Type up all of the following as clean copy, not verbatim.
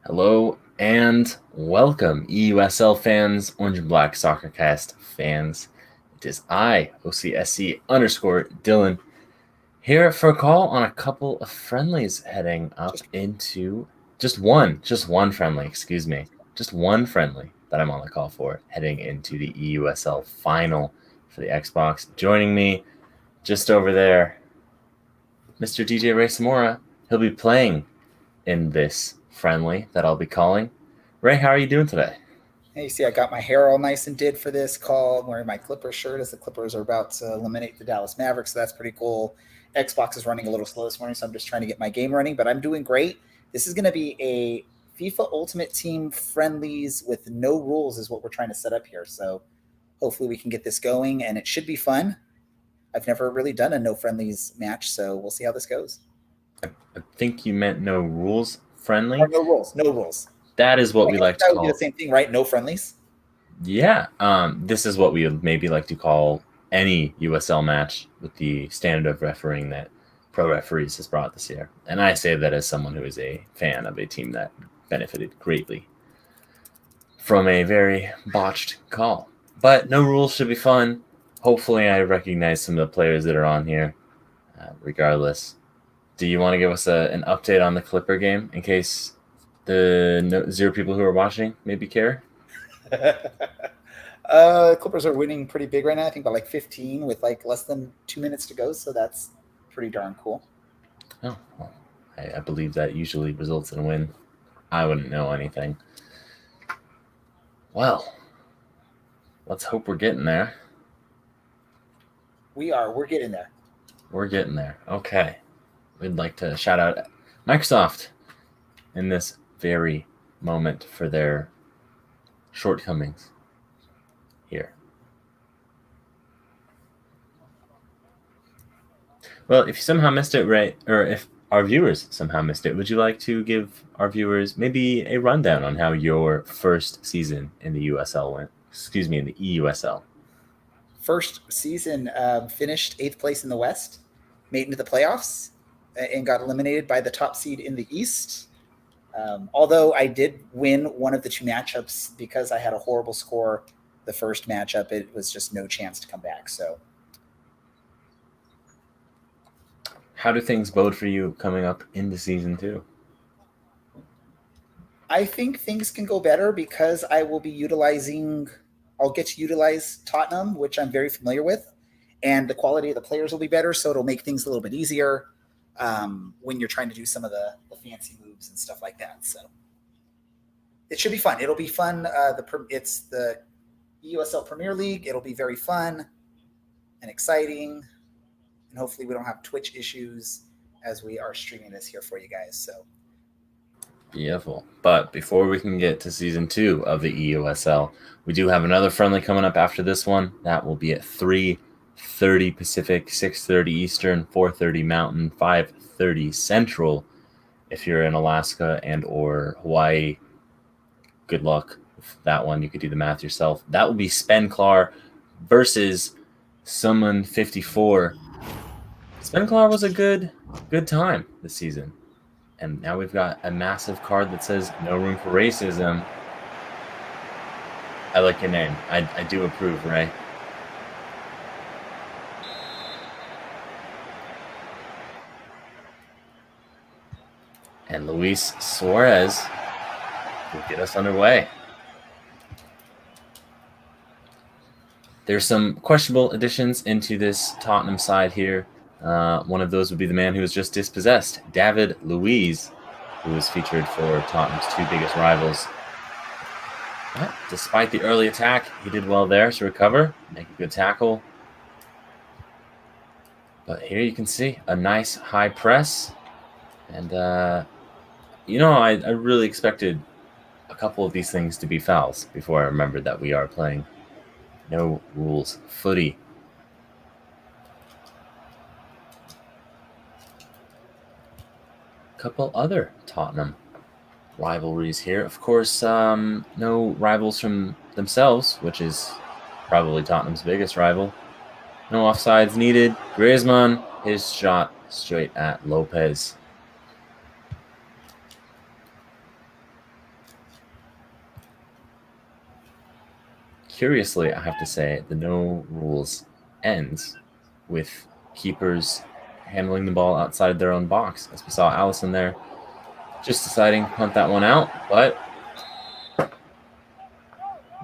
Hello and welcome, EUSL fans, Orange and Black Soccercast fans. It is I, OCSC _ Dylan, here for a call on a couple of friendlies heading up into just one friendly, just one friendly that I'm on the call for, heading into the EUSL final for the Xbox. Joining me just over there, Mr. DJ Ray Samora. He'll be playing in this friendly that I'll be calling. Ray, how are you doing today? Hey, you see, I got my hair all nice and did for this call. I'm wearing my Clippers shirt as the Clippers are about to eliminate the Dallas Mavericks, so that's pretty cool. Xbox is running a little slow this morning, so I'm just trying to get my game running, but I'm doing great. This is going to be a FIFA Ultimate Team friendlies with no rules is what we're trying to set up here, so hopefully we can get this going, and it should be fun. I've never really done a no friendlies match, so we'll see how this goes. I think you meant no rules friendly. Or no rules. That is what we like to call. That would be the same thing, right? No friendlies. Yeah. This is what we would maybe like to call any USL match with the standard of refereeing that Pro Referees has brought this year. And I say that as someone who is a fan of a team that benefited greatly from a very botched call. But no rules should be fun. Hopefully I recognize some of the players that are on here. Regardless, do you want to give us an update on the Clipper game in case the 0 people who are watching maybe care? Clippers are winning pretty big right now. I think by like 15 with like less than 2 minutes to go. So that's pretty darn cool. Oh, well, I believe that usually results in a win. I wouldn't know anything. Well, let's hope we're getting there. We are. We're getting there. We're getting there. Okay. We'd like to shout out Microsoft in this very moment for their shortcomings here. Well, if you somehow missed it, Ray, or if our viewers somehow missed it, would you like to give our viewers maybe a rundown on how your first season in the USL went? Excuse me, in the EUSL. First season, finished 8th place in the West, made into the playoffs, and got eliminated by the top seed in the East. Although I did win one of the 2 matchups because I had a horrible score the first matchup, it was just no chance to come back. So, how do things bode for you coming up into season 2? I think things can go better because I will be I'll get to utilize Tottenham, which I'm very familiar with, and the quality of the players will be better, so it'll make things a little bit easier when you're trying to do some of the fancy moves and stuff like that. So it should be fun. It'll be fun. It's the EUSL Premier League. It'll be very fun and exciting, and hopefully we don't have Twitch issues as we are streaming this here for you guys. So beautiful. But before we can get to season 2 of the EUSL, we do have another friendly coming up after this one. That will be at 3:30 Pacific, 6:30 Eastern, 4:30 Mountain, 5:30 Central. If you're in Alaska and or Hawaii, good luck with that one. You could do the math yourself. That will be Spenclar versus Summon 54. Spenclar was a good time this season. And now we've got a massive card that says no room for racism. I like your name. I do approve, Ray. And Luis Suarez will get us underway. There's some questionable additions into this Tottenham side here. One of those would be the man who was just dispossessed, David Luiz, who was featured for Tottenham's 2 biggest rivals. But despite the early attack, he did well there to recover, make a good tackle. But here you can see a nice high press. And, I really expected a couple of these things to be fouls before I remembered that we are playing no rules footy. Couple other Tottenham rivalries here. Of course, no rivals from themselves, which is probably Tottenham's biggest rival. No offsides needed. Griezmann, his shot straight at Lopez. curiously, I have to say, the no rules ends with keepers handling the ball outside their own box, as we saw Allison there just deciding to punt that one out. But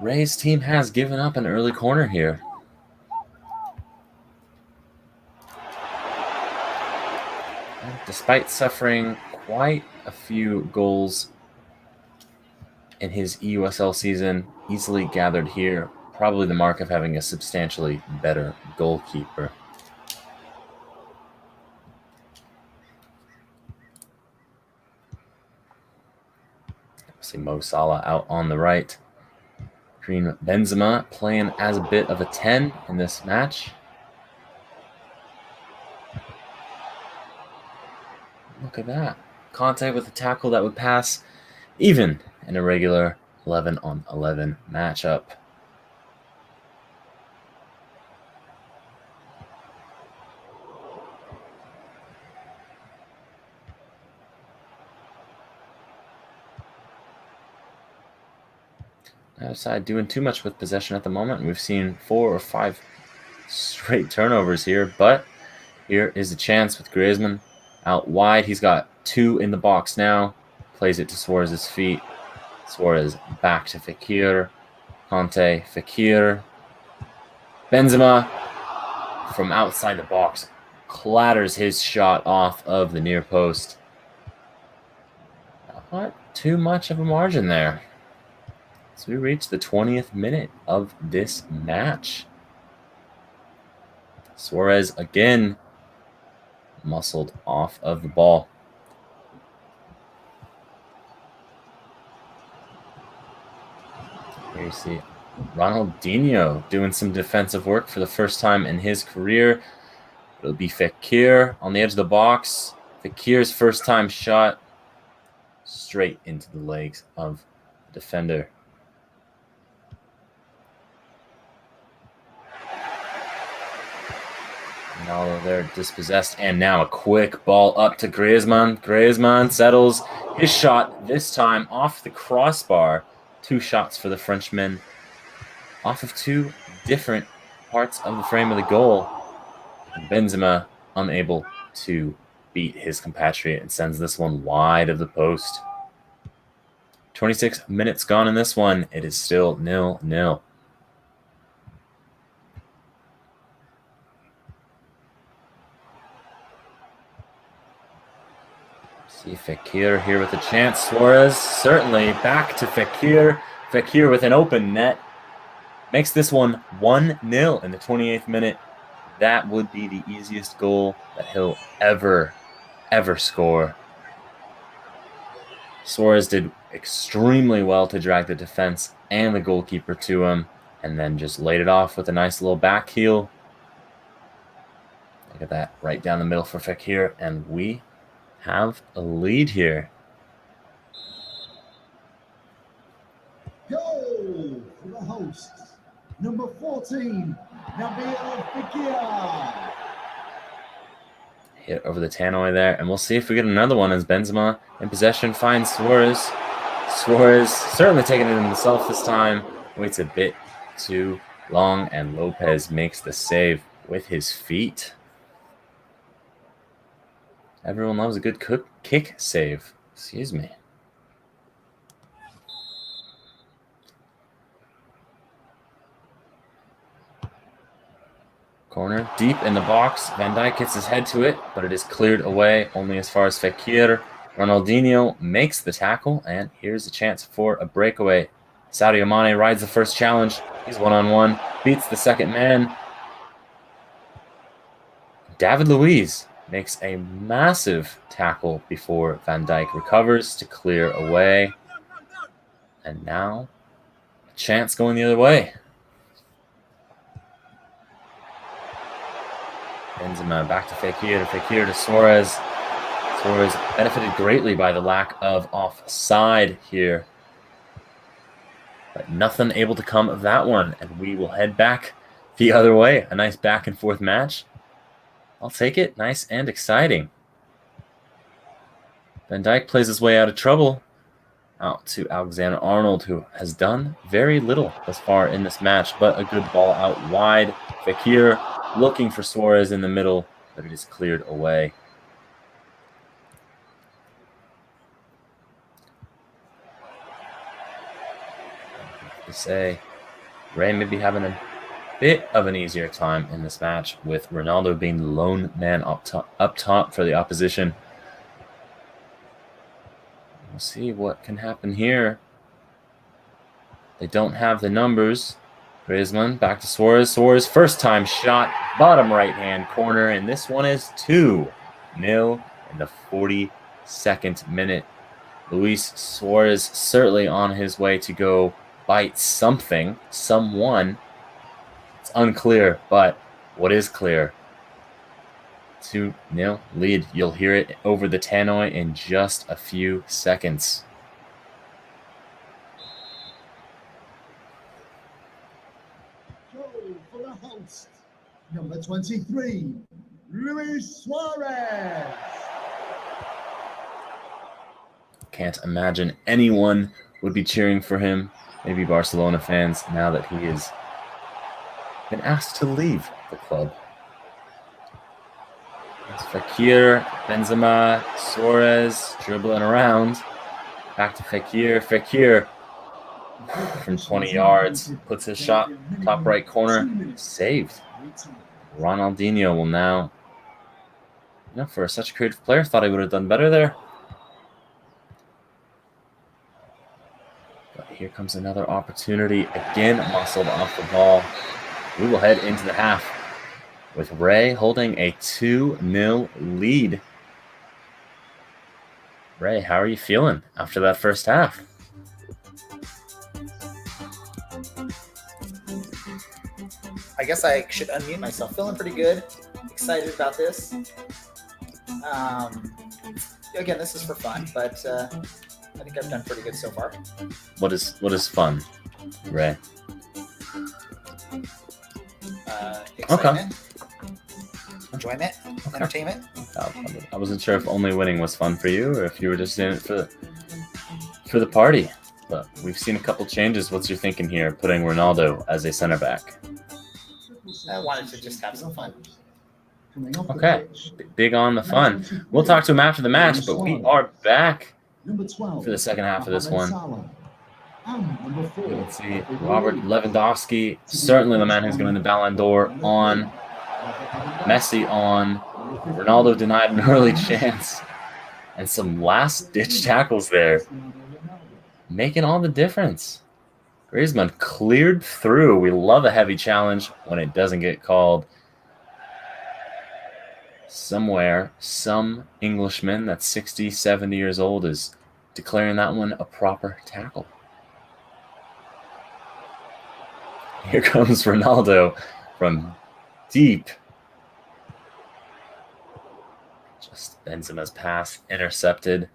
Ray's team has given up an early corner here. And despite suffering quite a few goals in his EUSL season, easily gathered here, probably the mark of having a substantially better goalkeeper. See Mo Salah out on the right. Karim Benzema playing as a bit of a 10 in this match. Look at that. Conte with a tackle that would pass even in a regular 11-on-11 matchup. Neither side doing too much with possession at the moment. We've seen 4 or 5 straight turnovers here, but here is a chance with Griezmann out wide. He's got 2 in the box now. Plays it to Suarez's feet. Suarez back to Fekir. Conte, Fekir. Benzema from outside the box clatters his shot off of the near post. Not too much of a margin there. So we reach the 20th minute of this match. Suarez again muscled off of the ball. Here you see Ronaldinho doing some defensive work for the first time in his career. It'll be Fekir on the edge of the box. Fekir's first time shot straight into the legs of the defender. Ronaldo there dispossessed, and now a quick ball up to Griezmann. Griezmann settles his shot, this time off the crossbar. 2 shots for the Frenchman off of 2 different parts of the frame of the goal. And Benzema unable to beat his compatriot and sends this one wide of the post. 26 minutes gone in this one. It is still 0-0. See Fekir here with a chance. Suarez certainly back to Fekir. Fekir with an open net. Makes this one 1-0 in the 28th minute. That would be the easiest goal that he'll ever score. Suarez did extremely well to drag the defense and the goalkeeper to him, and then just laid it off with a nice little back heel. Look at that, right down the middle for Fekir, and we have a lead here. Goal for the hosts, number 14, Nabil Fekir. Hit over the tannoy there, and we'll see if we get another one as Benzema in possession finds Suarez. Suarez certainly taking it himself this time. Waits a bit too long, and Lopez makes the save with his feet. Everyone loves a good kick save. Excuse me. Corner deep in the box. Van Dijk gets his head to it, but it is cleared away only as far as Fekir. Ronaldinho makes the tackle, and here's a chance for a breakaway. Sadio Mane rides the first challenge. He's one-on-one, beats the second man. David Luiz makes a massive tackle before Van Dijk recovers to clear away. And now a chance going the other way. Benzema back to Fekir to Suarez. Suarez benefited greatly by the lack of offside here. But nothing able to come of that one. And we will head back the other way. A nice back and forth match. I'll take it. Nice and exciting. Van Dijk plays his way out of trouble out to Alexander-Arnold, who has done very little thus far in this match, but a good ball out wide. Fekir looking for Suarez in the middle, but it is cleared away. To say, Ray may be having a bit of an easier time in this match, with Ronaldo being the lone man up top for the opposition. We'll see what can happen here. They don't have the numbers. Griezmann back to Suarez. Suarez first time shot, bottom right hand corner, and this one is 2-0 in the 42nd minute. Luis Suarez certainly on his way to go bite something, someone. It's unclear, but what is clear? 2-0 lead. You'll hear it over the tannoy in just a few seconds. Goal for the host, number 23, Luis Suarez. Can't imagine anyone would be cheering for him. Maybe Barcelona fans, now that he has been asked to leave the club. It's Fekir, Benzema, Suarez dribbling around. Back to Fekir. Fekir from 20 yards puts his shot top right corner, saved. Ronaldinho will now, for such a creative player, thought he would have done better there. But here comes another opportunity, again muscled off the ball. We will head into the half with Ray holding a 2-0 lead. Ray, how are you feeling after that first half? I guess I should unmute myself. Feeling pretty good. Excited about this. Again, this is for fun, but I think I've done pretty good so far. What is fun, Ray? Excitement, enjoyment, entertainment. I wasn't sure if only winning was fun for you, or if you were just in it for the party. But we've seen a couple changes. What's your thinking here, putting Ronaldo as a center back? I wanted to just have some fun. Okay, big on the fun. We'll talk to him after the match, but we are back for the second half of this one. Let's see, Robert Lewandowski, certainly the man who's going to win the Ballon d'Or on. Messi on. Ronaldo denied an early chance. And some last-ditch tackles there, making all the difference. Griezmann cleared through. We love a heavy challenge when it doesn't get called. Somewhere, some Englishman that's 60, 70 years old is declaring that one a proper tackle. Here comes Ronaldo from deep. Just Benzema's pass intercepted.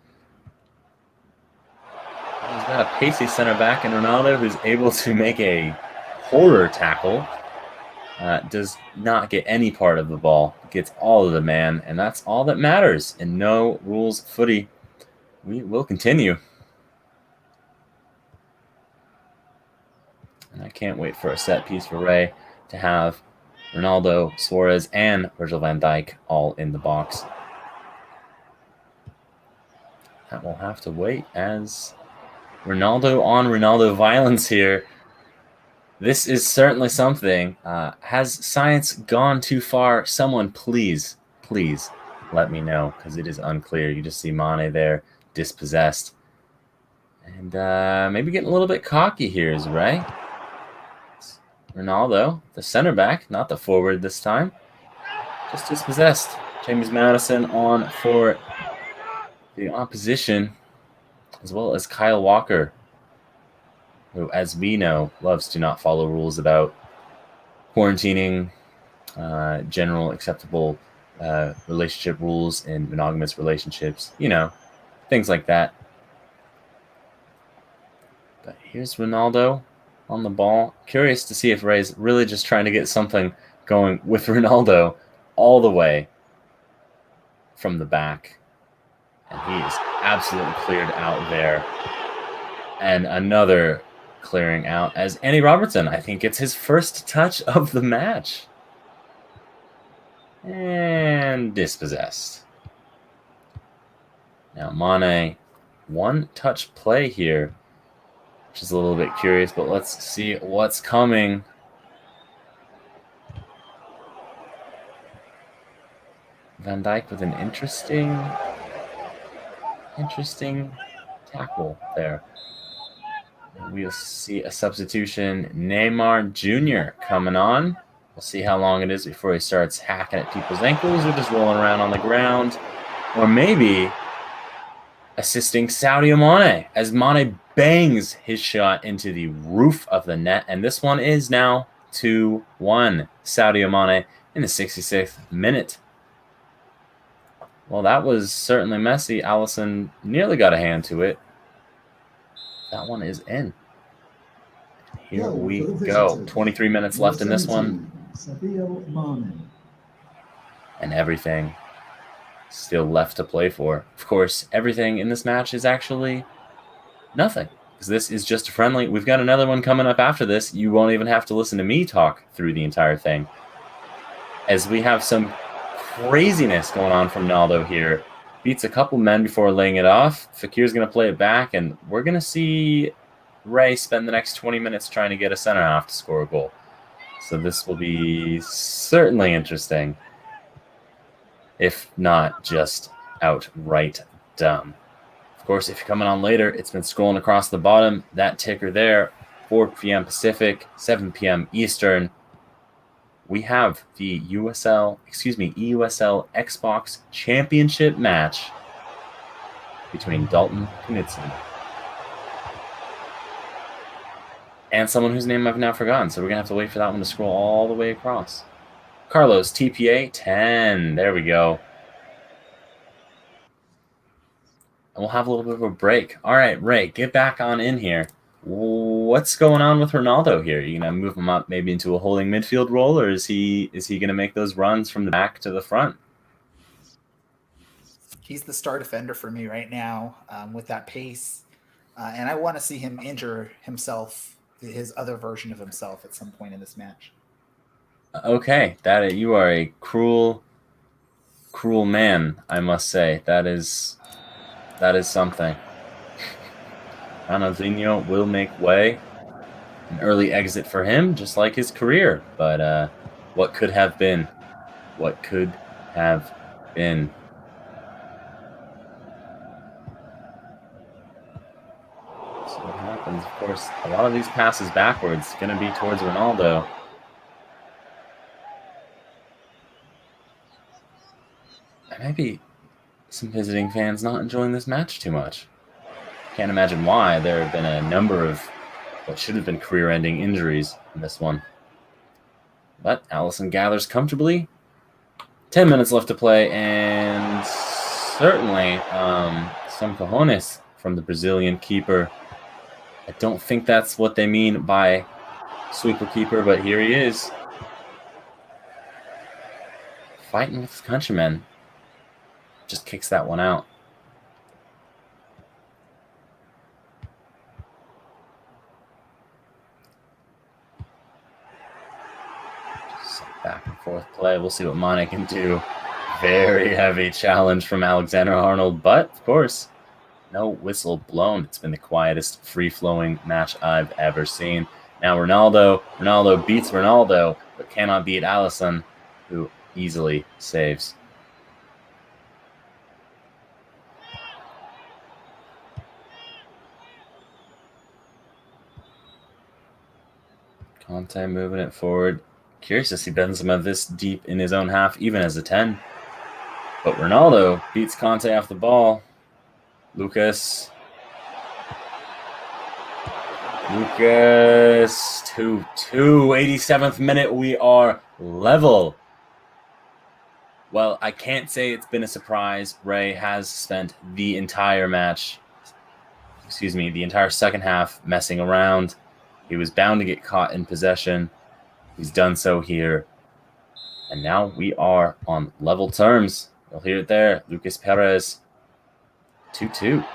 He's got a pacey center back in Ronaldo who's able to make a horror tackle. Does not get any part of the ball. Gets all of the man, and that's all that matters in no rules footy. We will continue. And I can't wait for a set piece for Ray to have Ronaldo, Suarez, and Virgil van Dijk all in the box. That will have to wait as Ronaldo on Ronaldo violence here. This is certainly something. Has science gone too far? Someone please let me know, because it is unclear. You just see Mane there, dispossessed. And maybe getting a little bit cocky here is Ray. Ronaldo, the center back, not the forward this time. Just dispossessed. James Maddison on for the opposition, as well as Kyle Walker, who, as we know, loves to not follow rules about quarantining, general acceptable relationship rules in monogamous relationships, things like that. But here's Ronaldo on the ball. Curious to see if Ray's really just trying to get something going with Ronaldo all the way from the back. And he is absolutely cleared out there. And another clearing out as Andy Robertson, I think, gets his first touch of the match. And dispossessed. Now, Mane, one touch play here, which is a little bit curious, but let's see what's coming. Van Dijk with an interesting tackle there. We'll see a substitution. Neymar Jr. coming on. We'll see how long it is before he starts hacking at people's ankles or just rolling around on the ground. Or maybe assisting Sadio Mane as Mane bangs his shot into the roof of the net. And this one is now 2-1. Sadio Mane in the 66th minute. Well, that was certainly messy. Alisson nearly got a hand to it. That one is in. Here we go. 23 minutes left in this one. And everything still left to play for. Of course, everything in this match is actually nothing, because this is just a friendly. We've got another one coming up after this. You won't even have to listen to me talk through the entire thing, as we have some craziness going on from Naldo here. Beats a couple men before laying it off. Fakir's going to play it back, and we're going to see Ray spend the next 20 minutes trying to get a center half to score a goal. So this will be certainly interesting, if not just outright dumb. Of course, if you're coming on later, it's been scrolling across the bottom. That ticker there, 4 p.m. Pacific, 7 p.m. Eastern. We have the EUSL Xbox Championship match between Dalton Knudsen and someone whose name I've now forgotten. So we're going to have to wait for that one to scroll all the way across. Carlos, TPA 10. There we go. And we'll have a little bit of a break. All right, Ray, get back on in here. What's going on with Ronaldo here? You gonna move him up maybe into a holding midfield role, or is he gonna make those runs from the back to the front? He's the star defender for me right now with that pace, and I want to see him injure himself, his other version of himself, at some point in this match. Okay, you are a cruel man, I must say. That is something. Ronaldinho will make way. An early exit for him, just like his career. But what could have been? What could have been? So what happens, of course, a lot of these passes backwards going to be towards Ronaldo. And maybe some visiting fans not enjoying this match too much. Can't imagine why. There have been a number of what should have been career-ending injuries in this one. But Alisson gathers comfortably. 10 minutes left to play, and certainly some cojones from the Brazilian keeper. I don't think that's what they mean by sweeper keeper, but here he is. Fighting with his countrymen. Just kicks that one out. Back and forth play. We'll see what Mane can do. Very heavy challenge from Alexander-Arnold, but of course, no whistle blown. It's been the quietest, free-flowing match I've ever seen. Now Ronaldo beats Ronaldo, but cannot beat Alisson, who easily saves. Conte moving it forward. Curious to see Benzema this deep in his own half, even as a 10. But Ronaldo beats Conte off the ball. Lucas 2-2, 87th minute. We are level. Well, I can't say it's been a surprise. Ray has spent the entire match, the entire second half messing around. He was bound to get caught in possession. He's done so here. And now we are on level terms. You'll hear it there. Lucas Perez, 2-2.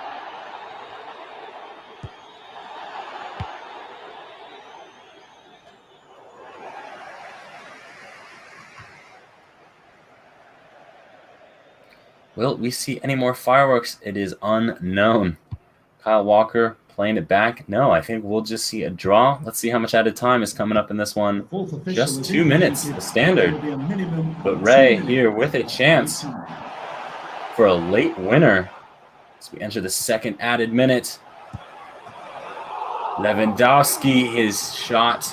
Will we see any more fireworks? It is unknown. Kyle Walker playing it back. No, I think we'll just see a draw. Let's see how much added time is coming up in this one. Just 2 minutes, the standard. But Ray here with a chance for a late winner as we enter the second added minute. Lewandowski, his shot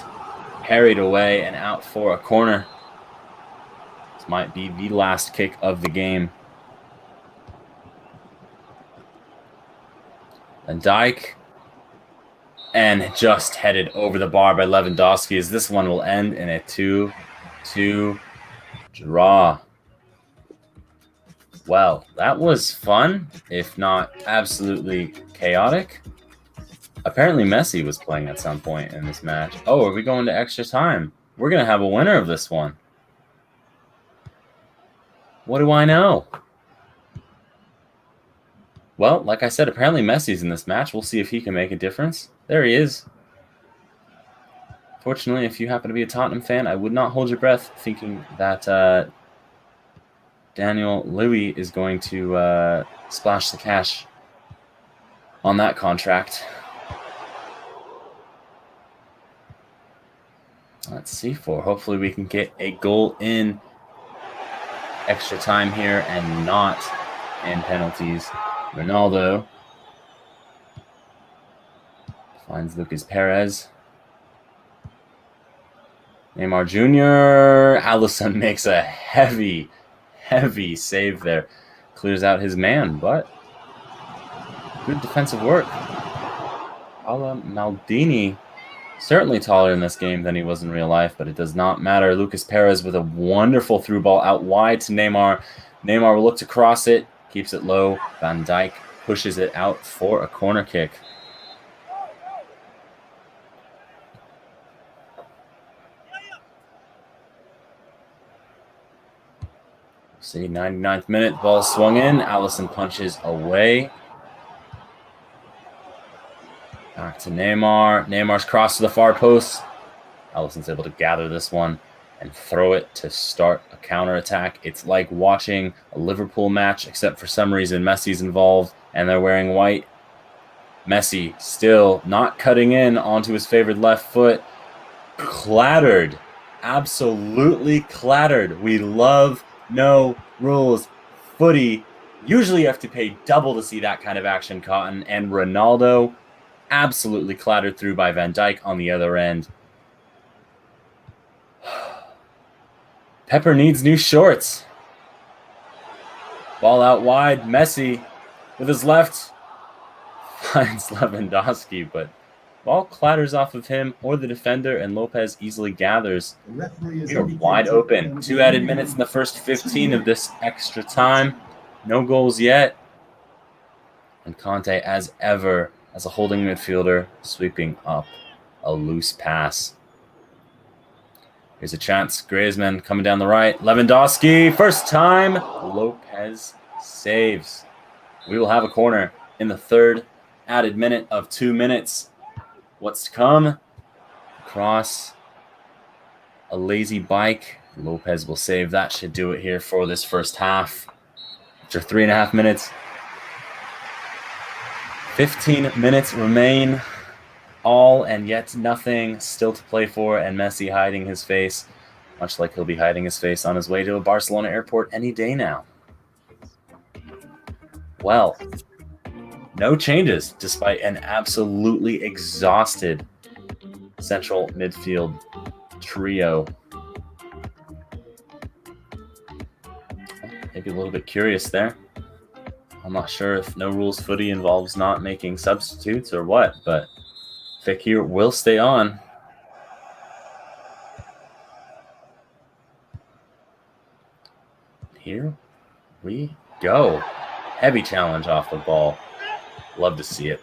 parried away and out for a corner. This might be the last kick of the game. Van Dijk, and just headed over the bar by Lewandowski, as this one will end in a 2-2 draw. Well, that was fun, if not absolutely chaotic. Apparently Messi was playing at some point in this match. Oh, are we going to extra time? We're going to have a winner of this one. What do I know? Well, like I said, apparently Messi's in this match. We'll see if he can make a difference. There he is. Fortunately, if you happen to be a Tottenham fan, I would not hold your breath thinking that Daniel Lewis is going to splash the cash on that contract. Let's see for. Hopefully we can get a goal in extra time here and not in penalties. Ronaldo finds Lucas Perez. Neymar Jr. Alisson makes a heavy save there. Clears out his man, but good defensive work. Paolo Maldini, certainly taller in this game than he was in real life, but it does not matter. Lucas Perez with a wonderful through ball out wide to Neymar. Neymar will look to cross it. Keeps it low. Van Dijk pushes it out for a corner kick. See, 99th minute, ball swung in. Alisson punches away. Back to Neymar. Neymar's cross to the far post. Alisson's able to gather this one and throw it to start a counterattack. It's like watching a Liverpool match, except for some reason Messi's involved and they're wearing white. Messi still not cutting in onto his favored left foot. Clattered. Absolutely clattered. We love no rules footy. Usually you have to pay double to see that kind of action, Cotton. And Ronaldo absolutely clattered through by Van Dijk on the other end. Pepper needs new shorts. Ball out wide. Messi with his left finds Lewandowski, but ball clatters off of him or the defender, and Lopez easily gathers. We are wide open. 2 added minutes in the first 15 of this extra time. No goals yet. And Conte, as ever, as a holding midfielder, sweeping up a loose pass. Here's a chance. Griezmann coming down the right. Lewandowski, first time. Lopez saves. We will have a corner in the third added minute of 2 minutes. What's to come? Cross. A lazy bike. Lopez will save. That should do it here for this first half. After 3.5 minutes. 15 minutes remain. All and yet nothing still to play for, and Messi hiding his face, much like he'll be hiding his face on his way to a Barcelona airport any day now. Well, no changes despite an absolutely exhausted central midfield trio. Maybe a little bit curious there. I'm not sure if no rules footy involves not making substitutes or what, but Fekir will stay on. Here we go. Heavy challenge off the ball. Love to see it.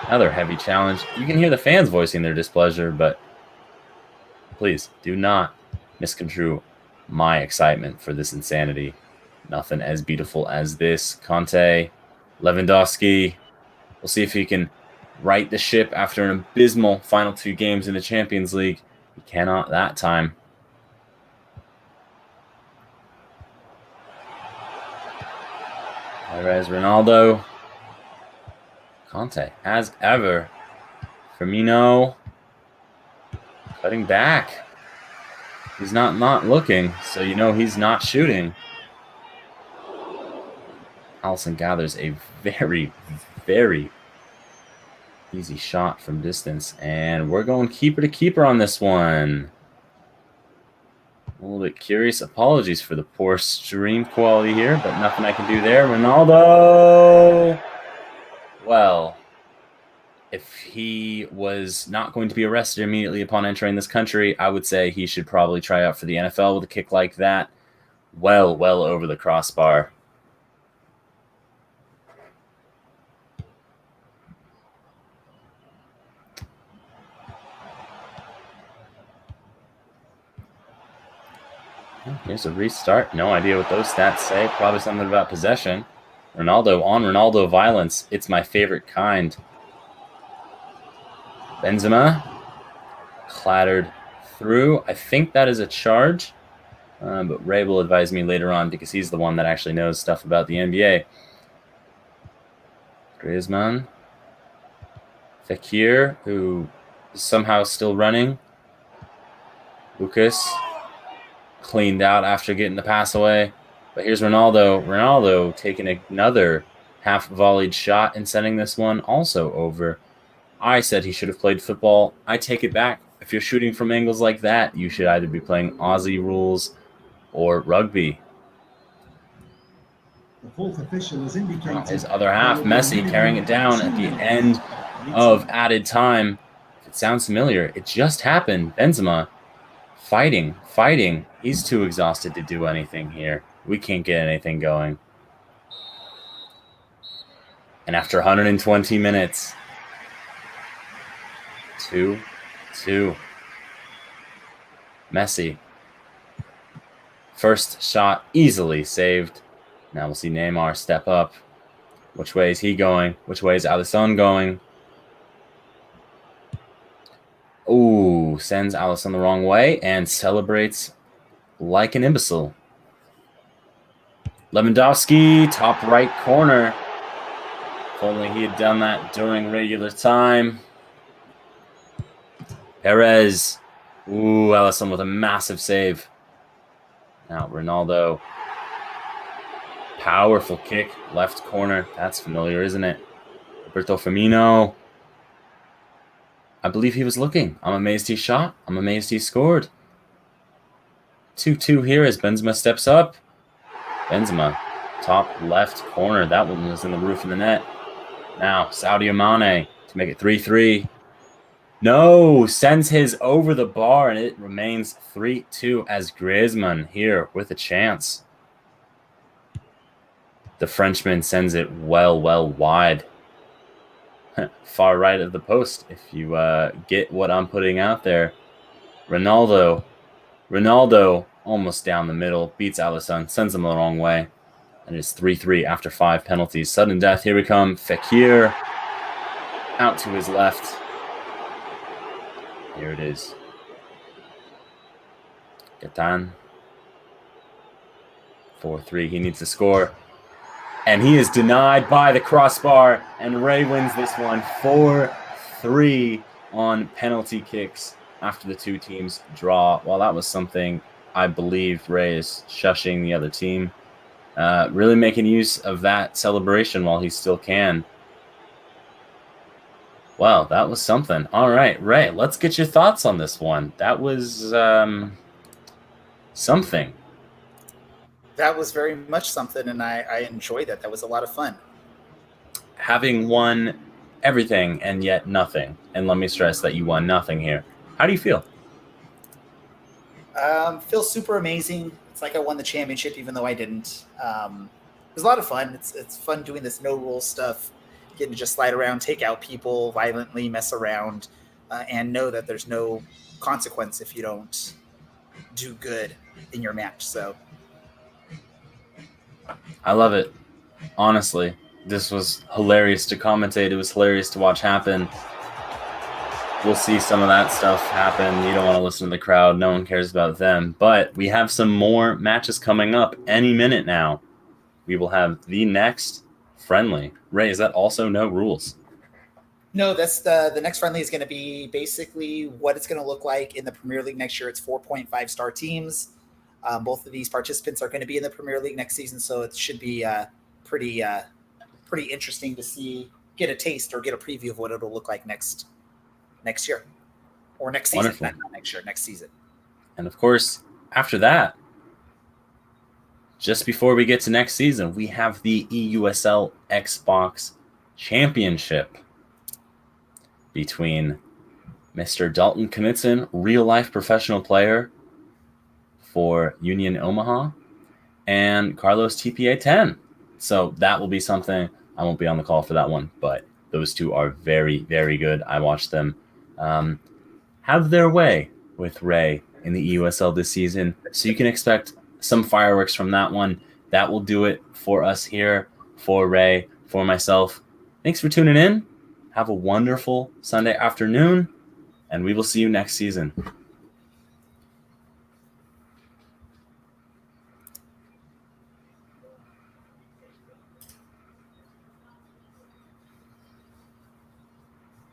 Another heavy challenge. You can hear the fans voicing their displeasure, but please do not misconstrue my excitement for this insanity. Nothing as beautiful as this. Conte, Lewandowski. We'll see if he can right the ship after an abysmal final 2 games in the Champions League. He cannot that time. Perez, Ronaldo. Conte, as ever. Firmino. Cutting back. He's not looking, so you know he's not shooting. Alisson gathers a very, very easy shot from distance. And we're going keeper to keeper on this one. A little bit curious. Apologies for the poor stream quality here, but nothing I can do there. Ronaldo! Well, if he was not going to be arrested immediately upon entering this country, I would say he should probably try out for the NFL with a kick like that. Well over the crossbar. Here's a restart. No idea what those stats say. Probably something about possession. Ronaldo on Ronaldo violence. It's my favorite kind. Benzema clattered through. I think that is a charge, but Ray will advise me later on because he's the one that actually knows stuff about the NBA. Griezmann. Fekir, who is somehow still running. Lucas cleaned out after getting the pass away. But here's Ronaldo. Ronaldo taking another half-volleyed shot and sending this one also over. I said he should have played football. I take it back. If you're shooting from angles like that, you should either be playing Aussie rules or rugby. The fourth official has indicated His other half, Messi carrying it down at the end of added time. If it sounds familiar, it just happened. Benzema fighting. He's too exhausted to do anything here. We can't get anything going. And after 120 minutes, 2-2. Messi. First shot easily saved. Now we'll see Neymar step up. Which way is he going? Which way is Alisson going? Ooh, sends Alisson the wrong way and celebrates like an imbecile. Lewandowski, top right corner. If only he had done that during regular time. Perez. Ooh, Alisson with a massive save. Now Ronaldo. Powerful kick, left corner. That's familiar, isn't it? Roberto Firmino. I believe he was looking. I'm amazed he shot. I'm amazed he scored. 2-2 here as Benzema steps up. Benzema, top left corner. That one was in the roof of the net. Now, Sadio Mane to make it 3-3. No, sends his over the bar, and it remains 3-2 as Griezmann here with a chance. The Frenchman sends it well wide. Far right of the post, if you get what I'm putting out there. Ronaldo almost down the middle, beats Alisson, sends him the wrong way. And it's 3-3 after 5 penalties. Sudden death, here we come. Fekir out to his left. Here it is. Gatan. 4-3, he needs to score. And he is denied by the crossbar, and Ray wins this one 4-3 on penalty kicks after the two teams draw. Well, that was something I believe Ray is shushing the other team. Really making use of that celebration while he still can. Well, that was something. All right, Ray, let's get your thoughts on this one. That was something. That was very much something, and I enjoyed it. That was a lot of fun. Having won everything and yet nothing. And let me stress that you won nothing here. How do you feel? Feels super amazing. It's like I won the championship, even though I didn't. It was a lot of fun. It's fun doing this no rules stuff, getting to just slide around, take out people, violently mess around, and know that there's no consequence if you don't do good in your match. So I love it. Honestly, this was hilarious to commentate. It was hilarious to watch happen. We'll see some of that stuff happen. You don't want to listen to the crowd. No one cares about them. But we have some more matches coming up any minute now. we will have the next friendly. Ray, is that also no rules? No, that's the next friendly is going to be basically what it's going to look like in the Premier League next year. It's 4.5-star teams. Both of these participants are going to be in the Premier League next season, so it should be pretty interesting to get a taste or get a preview of what it'll look like next year or next season. Wonderful. Not next year, next season. And of course, after that, just before we get to next season, we have the EUSL Xbox Championship between Mr. Dalton Knudsen, real-life professional player for Union Omaha, and Carlos TPA 10. So that will be something. I won't be on the call for that one, but those two are very, very good. I watched them have their way with Ray in the EUSL this season, so you can expect some fireworks from that one. That will do it for us here, for Ray, for myself. Thanks for tuning in. Have a wonderful Sunday afternoon, and we will see you next season.